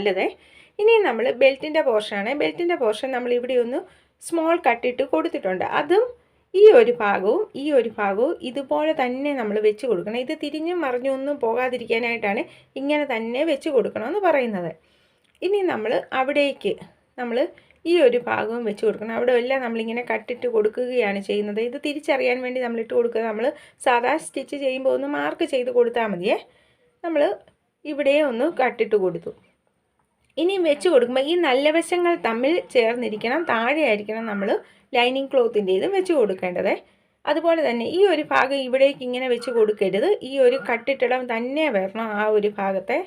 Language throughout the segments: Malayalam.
നല്ലത്. ഇനി നമ്മൾ ബെൽറ്റിൻ്റെ പോർഷനാണ്. ബെൽറ്റിൻ്റെ പോർഷൻ നമ്മൾ ഇവിടെ ഒന്ന് സ്മോൾ കട്ടിട്ട് കൊടുത്തിട്ടുണ്ട്. അതും ഈ ഒരു ഭാഗവും ഇതുപോലെ തന്നെ നമ്മൾ വെച്ച് കൊടുക്കണം. ഇത് തിരിഞ്ഞും മറിഞ്ഞും ഒന്നും പോകാതിരിക്കാനായിട്ടാണ് ഇങ്ങനെ തന്നെ വെച്ച് കൊടുക്കണമെന്ന് പറയുന്നത്. ഇനി നമ്മൾ അവിടേക്ക് നമ്മൾ ഈ ഒരു ഭാഗവും വെച്ച് കൊടുക്കണം. അവിടെ എല്ലാം നമ്മളിങ്ങനെ കട്ടിട്ട് കൊടുക്കുകയാണ് ചെയ്യുന്നത്. ഇത് തിരിച്ചറിയാൻ വേണ്ടി നമ്മളിട്ട് കൊടുക്കുക. നമ്മൾ സാധാ സ്റ്റിച്ച് ചെയ്യുമ്പോൾ ഒന്ന് മാർക്ക് ചെയ്ത് കൊടുത്താൽ മതിയേ. നമ്മൾ ഇവിടെ ഒന്ന് കട്ടിട്ട് കൊടുത്തു. ഇനി വെച്ച് കൊടുക്കുമ്പോൾ ഈ നല്ല വശങ്ങൾ തമ്മിൽ ചേർന്നിരിക്കണം. താഴെ ആയിരിക്കണം നമ്മൾ ലൈനിങ് ക്ലോത്തിൻ്റെ ഇത് വെച്ച് കൊടുക്കേണ്ടത്. അതുപോലെ തന്നെ ഈ ഒരു ഭാഗം ഇവിടേക്ക് ഇങ്ങനെ വെച്ച് കൊടുക്കരുത്. ഈ ഒരു കട്ടിട്ടിടം തന്നെ വരണം ആ ഒരു ഭാഗത്തെ.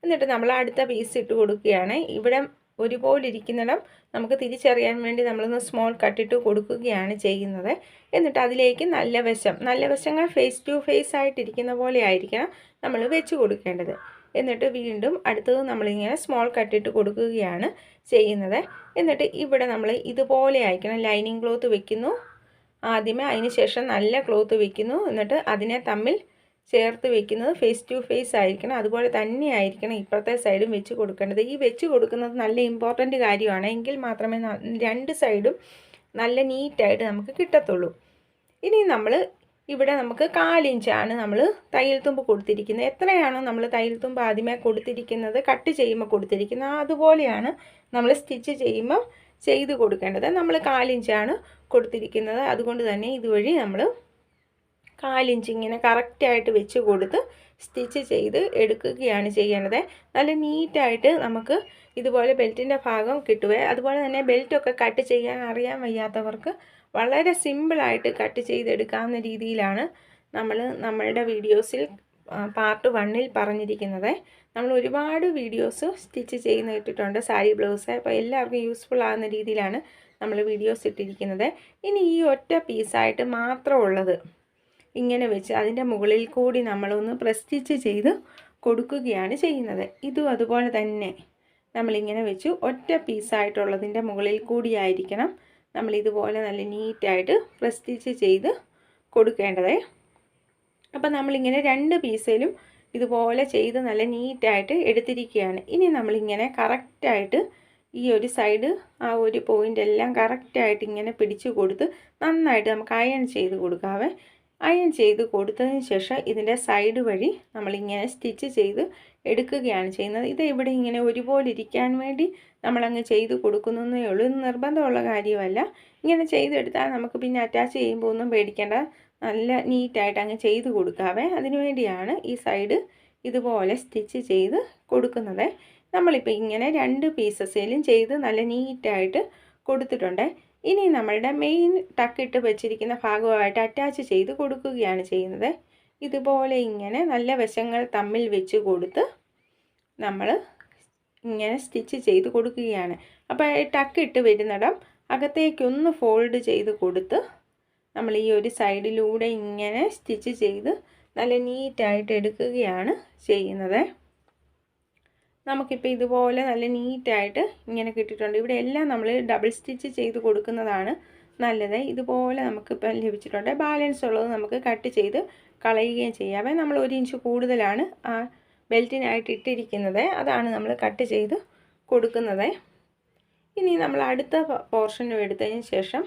എന്നിട്ട് നമ്മൾ അടുത്ത പീസ് ഇട്ട് കൊടുക്കുകയാണ്. ഇവിടെ ഒരുപോലെ ഇരിക്കുന്നിടം നമുക്ക് തിരിച്ചറിയാൻ വേണ്ടി നമ്മളൊന്ന് സ്മോൾ കട്ടിട്ട് കൊടുക്കുകയാണ് ചെയ്യുന്നത്. എന്നിട്ട് അതിലേക്ക് നല്ല വശങ്ങൾ ഫേസ് ടു ഫേസ് ആയിട്ടിരിക്കുന്ന പോലെ ആയിരിക്കണം നമ്മൾ വെച്ച് കൊടുക്കേണ്ടത്. എന്നിട്ട് വീണ്ടും അടുത്തത് നമ്മളിങ്ങനെ സ്മോൾ കട്ടിട്ട് കൊടുക്കുകയാണ് ചെയ്യുന്നത്. എന്നിട്ട് ഇവിടെ നമ്മൾ ഇതുപോലെ ആയിരിക്കണം. ലൈനിങ് ക്ലോത്ത് വെക്കുന്നു ആദ്യമേ, അതിന് ശേഷം നല്ല ക്ലോത്ത് വെക്കുന്നു. എന്നിട്ട് അതിനെ തമ്മിൽ ചേർത്ത് വെക്കുന്നത് ഫേസ് ടു ഫേസ് ആയിരിക്കണം. അതുപോലെ തന്നെ ആയിരിക്കണം ഇപ്പുറത്തെ സൈഡും വെച്ച് കൊടുക്കേണ്ടത്. ഈ വെച്ച് കൊടുക്കുന്നത് നല്ല ഇമ്പോർട്ടൻറ്റ് കാര്യമാണ്. എങ്കിൽ മാത്രമേ രണ്ട് സൈഡും നല്ല നീറ്റായിട്ട് നമുക്ക് കിട്ടത്തുള്ളൂ. ഇനി നമ്മൾ ഇവിടെ നമുക്ക് 4 ഇഞ്ചാണ് നമ്മൾ തയ്യൽ തുമ്പ് കൊടുത്തിരിക്കുന്നത്. എത്രയാണോ നമ്മൾ തയ്യൽ തുമ്പ് ആദ്യമേ കൊടുത്തിരിക്കുന്നത്, കട്ട് ചെയ്യുമ്പോൾ കൊടുത്തിരിക്കുന്നത്, അതുപോലെയാണ് നമ്മൾ സ്റ്റിച്ച് ചെയ്യുമ്പോൾ ചെയ്ത് കൊടുക്കേണ്ടത്. നമ്മൾ 4 ഇഞ്ചാണ് കൊടുത്തിരിക്കുന്നത്. അതുകൊണ്ട് തന്നെ ഇതുവഴി നമ്മൾ 4 ഇഞ്ച് ഇങ്ങനെ കറക്റ്റായിട്ട് വെച്ച് കൊടുത്ത് സ്റ്റിച്ച് ചെയ്ത് എടുക്കുകയാണ് ചെയ്യേണ്ടത്. നല്ല നീറ്റായിട്ട് നമുക്ക് ഇതുപോലെ ബെൽറ്റിൻ്റെ ഭാഗം കിട്ടുവേ. അതുപോലെ തന്നെ ബെൽറ്റൊക്കെ കട്ട് ചെയ്യാൻ അറിയാൻ വയ്യാത്തവർക്ക് വളരെ സിമ്പിളായിട്ട് കട്ട് ചെയ്തെടുക്കാവുന്ന രീതിയിലാണ് നമ്മളുടെ വീഡിയോസിൽ പാർട്ട് 1-ൽ പറഞ്ഞിരിക്കുന്നത്. നമ്മൾ ഒരുപാട് വീഡിയോസ് സ്റ്റിച്ച് ചെയ്യുന്ന ഇട്ടിട്ടുണ്ട് സാരി ബ്ലൗസ്. അപ്പോൾ എല്ലാവർക്കും യൂസ്ഫുൾ ആകുന്ന രീതിയിലാണ് നമ്മൾ വീഡിയോസ് ഇട്ടിരിക്കുന്നത്. ഇനി ഈ ഒറ്റ പീസായിട്ട് മാത്രമുള്ളത് ഇങ്ങനെ വെച്ച് അതിൻ്റെ മുകളിൽ കൂടി നമ്മളൊന്ന് സ്റ്റിച്ച് ചെയ്ത് കൊടുക്കുകയാണ് ചെയ്യുന്നത്. ഇതും അതുപോലെ തന്നെ നമ്മളിങ്ങനെ വെച്ച് ഒറ്റ പീസായിട്ടുള്ളതിൻ്റെ മുകളിൽ കൂടിയായിരിക്കണം നമ്മളിതുപോലെ നല്ല നീറ്റായിട്ട് സ്റ്റിച്ച് ചെയ്ത് കൊടുക്കേണ്ടത്. അപ്പം നമ്മളിങ്ങനെ 2 പീസിലും ഇതുപോലെ ചെയ്ത് നല്ല നീറ്റായിട്ട് എടുത്തിരിക്കുകയാണ്. ഇനി നമ്മളിങ്ങനെ കറക്റ്റായിട്ട് ഈ ഒരു സൈഡ് ആ ഒരു പോയിൻ്റ് എല്ലാം കറക്റ്റായിട്ട് ഇങ്ങനെ പിടിച്ചു കൊടുത്ത് നന്നായിട്ട് നമുക്ക് അയൺ ചെയ്ത് കൊടുക്കാവേ. അയൺ ചെയ്ത് കൊടുത്തതിന് ശേഷം ഇതിൻ്റെ സൈഡ് വഴി നമ്മളിങ്ങനെ സ്റ്റിച്ച് ചെയ്ത് എടുക്കുകയാണ് ചെയ്യുന്നത്. ഇത് ഇവിടെ ഇങ്ങനെ ഒരുപോലെ ഇരിക്കാൻ വേണ്ടി നമ്മളങ്ങ് ചെയ്ത് കൊടുക്കുന്നേ ഉള്ളൂ. ഇത് നിർബന്ധമുള്ള കാര്യമല്ല. ഇങ്ങനെ ചെയ്തെടുത്താൽ നമുക്ക് പിന്നെ അറ്റാച്ച് ചെയ്യുമ്പോൾ ഒന്നും പേടിക്കേണ്ട, നല്ല നീറ്റായിട്ട് അങ്ങ് ചെയ്ത് കൊടുക്കാവേ. അതിനു വേണ്ടിയാണ് ഈ സൈഡ് ഇതുപോലെ സ്റ്റിച്ച് ചെയ്ത് കൊടുക്കുന്നത്. നമ്മളിപ്പോൾ ഇങ്ങനെ 2 പീസസിലും ചെയ്ത് നല്ല നീറ്റായിട്ട് കൊടുത്തിട്ടുണ്ട്. ഇനി നമ്മളുടെ മെയിൻ ടക്കിട്ട് വെച്ചിരിക്കുന്ന ഭാഗമായിട്ട് അറ്റാച്ച് ചെയ്ത് കൊടുക്കുകയാണ് ചെയ്യുന്നത്. ഇതുപോലെ ഇങ്ങനെ നല്ല വശങ്ങൾ തമ്മിൽ വെച്ച് കൊടുത്ത് നമ്മൾ ഇങ്ങനെ സ്റ്റിച്ച് ചെയ്ത് കൊടുക്കുകയാണ്. അപ്പോൾ ടക്കിട്ട് വരുന്നിടം അകത്തേക്കൊന്ന് ഫോൾഡ് ചെയ്ത് കൊടുത്ത് നമ്മൾ ഈ ഒരു സൈഡിലൂടെ ഇങ്ങനെ സ്റ്റിച്ച് ചെയ്ത് നല്ല നീറ്റായിട്ട് എടുക്കുകയാണ് ചെയ്യുന്നത്. നമുക്കിപ്പോൾ ഇതുപോലെ നല്ല നീറ്റായിട്ട് ഇങ്ങനെ കിട്ടിയിട്ടുണ്ട്. ഇവിടെ എല്ലാം നമ്മൾ ഡബിൾ സ്റ്റിച്ച് ചെയ്ത് കൊടുക്കുന്നതാണ് നല്ലത്. ഇതുപോലെ നമുക്കിപ്പോൾ ലഭിച്ചിട്ടുണ്ട്. ബാലൻസ് ഉള്ളത് നമുക്ക് കട്ട് ചെയ്ത് കളയുകയും ചെയ്യാമേ. നമ്മൾ 1 ഇഞ്ച് കൂടുതലാണ് ആ ബെൽറ്റിനായിട്ട് ഇട്ടിരിക്കുന്നത്. അതാണ് നമ്മൾ കട്ട് ചെയ്ത് കൊടുക്കുന്നത്. ഇനി നമ്മൾ അടുത്ത പോർഷനും എടുത്തതിന് ശേഷം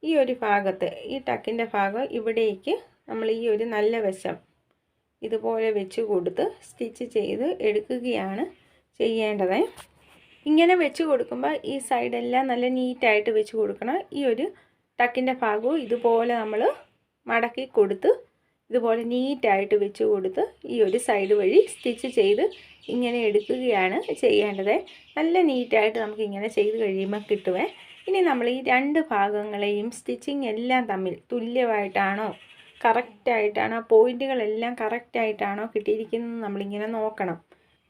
ഈ ഒരു ഭാഗത്ത് ഈ ടക്കിൻ്റെ ഭാഗം ഇവിടേക്ക് നമ്മൾ ഈ ഒരു നല്ല വശം ഇതുപോലെ വെച്ച് കൊടുത്ത് സ്റ്റിച്ച് ചെയ്ത് എടുക്കുകയാണ് ചെയ്യേണ്ടത്. ഇങ്ങനെ വെച്ച് കൊടുക്കുമ്പോൾ ഈ സൈഡെല്ലാം നല്ല നീറ്റായിട്ട് വെച്ച് കൊടുക്കണം. ഈ ഒരു ടക്കിൻ്റെ ഭാഗവും ഇതുപോലെ നമ്മൾ മടക്കി കൊടുത്ത് ഇതുപോലെ നീറ്റായിട്ട് വെച്ച് കൊടുത്ത് ഈ ഒരു സൈഡ് വഴി സ്റ്റിച്ച് ചെയ്ത് ഇങ്ങനെ എടുക്കുകയാണ് ചെയ്യേണ്ടത്. നല്ല നീറ്റായിട്ട് നമുക്ക് ഇങ്ങനെ ചെയ്ത് കഴിയുമ്പോൾ കിട്ടുവേ. ഇനി നമ്മൾ ഈ 2 ഭാഗങ്ങളെയും സ്റ്റിച്ചിങ് എല്ലാം തമ്മിൽ തുല്യമായിട്ടാണോ, കറക്റ്റായിട്ടാണോ, പോയിൻറ്റുകളെല്ലാം കറക്റ്റായിട്ടാണോ കിട്ടിയിരിക്കുന്നത് നമ്മളിങ്ങനെ നോക്കണം.